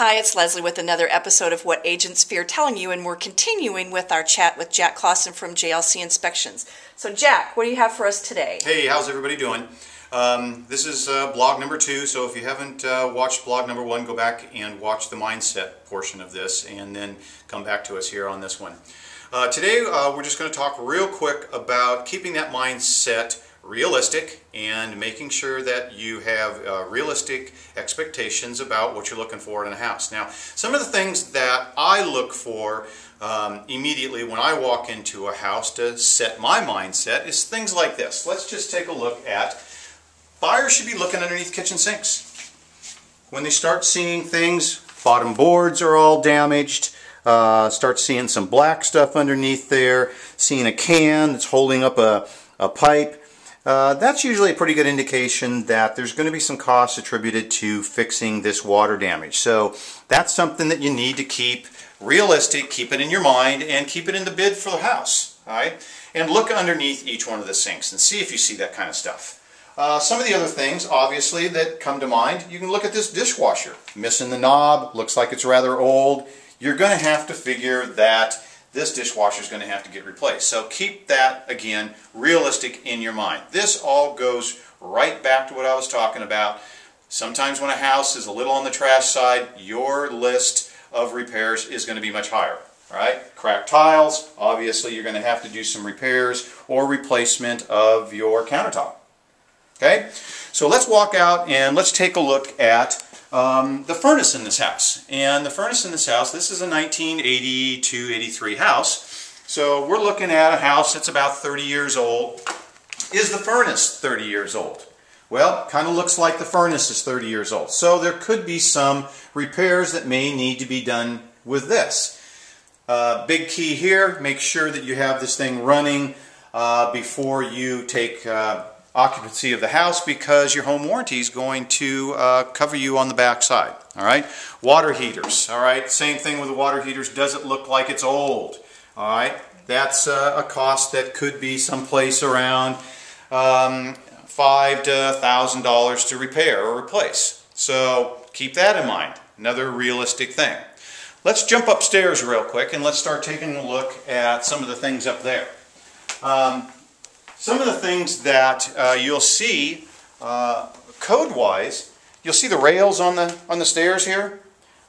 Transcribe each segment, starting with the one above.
Hi, it's Leslie with another episode of What Agents Fear Telling You, and we're continuing with our chat with Jack Clausen from JLC Inspections. So Jack, what do you have for us today? Hey, how's everybody doing? This is blog number 2, so if you haven't watched blog number 1, go back and watch the mindset portion of this and then come back to us here on this one. Today we're just going to talk real quick about keeping that mindset realistic and making sure that you have realistic expectations about what you're looking for in a house. Now, some of the things that I look for immediately when I walk into a house to set my mindset is things like this. Let's just take a look at buyers should be looking underneath kitchen sinks. When they start seeing things, bottom boards are all damaged, start seeing some black stuff underneath there, seeing a can that's holding up a pipe, that's usually a pretty good indication that there's going to be some costs attributed to fixing this water damage. So that's something that you need to keep realistic, keep it in your mind, and keep it in the bid for the house. All right? And look underneath each one of the sinks and see if you see that kind of stuff. Some of the other things, obviously, that come to mind, you can look at this dishwasher. Missing the knob, looks like it's rather old. You're going to have to figure that this dishwasher is going to have to get replaced. So keep that, again, realistic in your mind. This all goes right back to what I was talking about. Sometimes when a house is a little on the trash side, your list of repairs is going to be much higher. All right? Cracked tiles, obviously you're going to have to do some repairs or replacement of your countertop. Okay? So let's walk out and let's take a look at the furnace in this house. And the furnace in this house, this is a 1982-83 house. So we're looking at a house that's about 30 years old. Is the furnace 30 years old? Well, kind of looks like the furnace is 30 years old. So there could be some repairs that may need to be done with this. Big key here, make sure that you have this thing running before you take occupancy of the house, because your home warranty is going to cover you on the back side. All right, water heaters. All right, same thing with the water heaters. Does it look like it's old? All right, that's a cost that could be someplace around $5,000 to $1,000 to repair or replace. So keep that in mind. Another realistic thing. Let's jump upstairs real quick and let's start taking a look at some of the things up there. Some of the things that you'll see code-wise, you'll see the rails on the stairs here.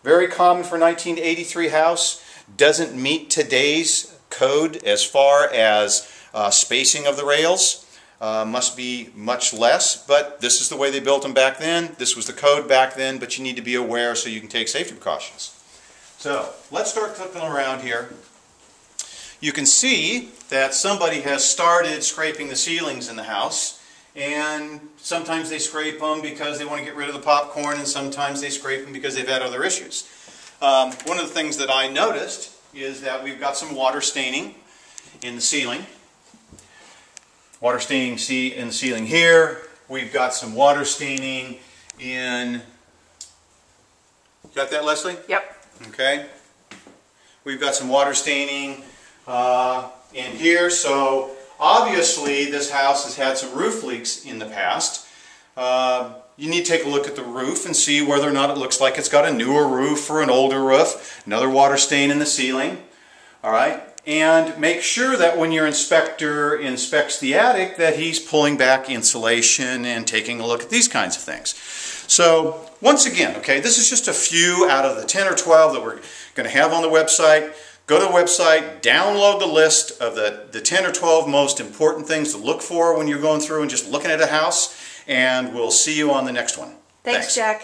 Very common for 1983 house. Doesn't meet today's code as far as spacing of the rails. Must be much less, but this is the way they built them back then. This was the code back then, but you need to be aware so you can take safety precautions. So let's start clicking around here. You can see that somebody has started scraping the ceilings in the house, and sometimes they scrape them because they want to get rid of the popcorn, and sometimes they scrape them because they've had other issues. One of the things that I noticed is that we've got some water staining in the ceiling. Water staining in the ceiling here. We've got some water staining in... Got that, Leslie? Yep. Okay. We've got some water staining in here, so obviously this house has had some roof leaks in the past. You need to take a look at the roof and see whether or not it looks like it's got a newer roof or an older roof. Another water stain in the ceiling. Alright, and make sure that when your inspector inspects the attic that he's pulling back insulation and taking a look at these kinds of things. So once again, okay, this is just a few out of the 10 or 12 that we're going to have on the website. Go to the website, download the list of the 10 or 12 most important things to look for when you're going through and just looking at a house, and we'll see you on the next one. Thanks, Jack.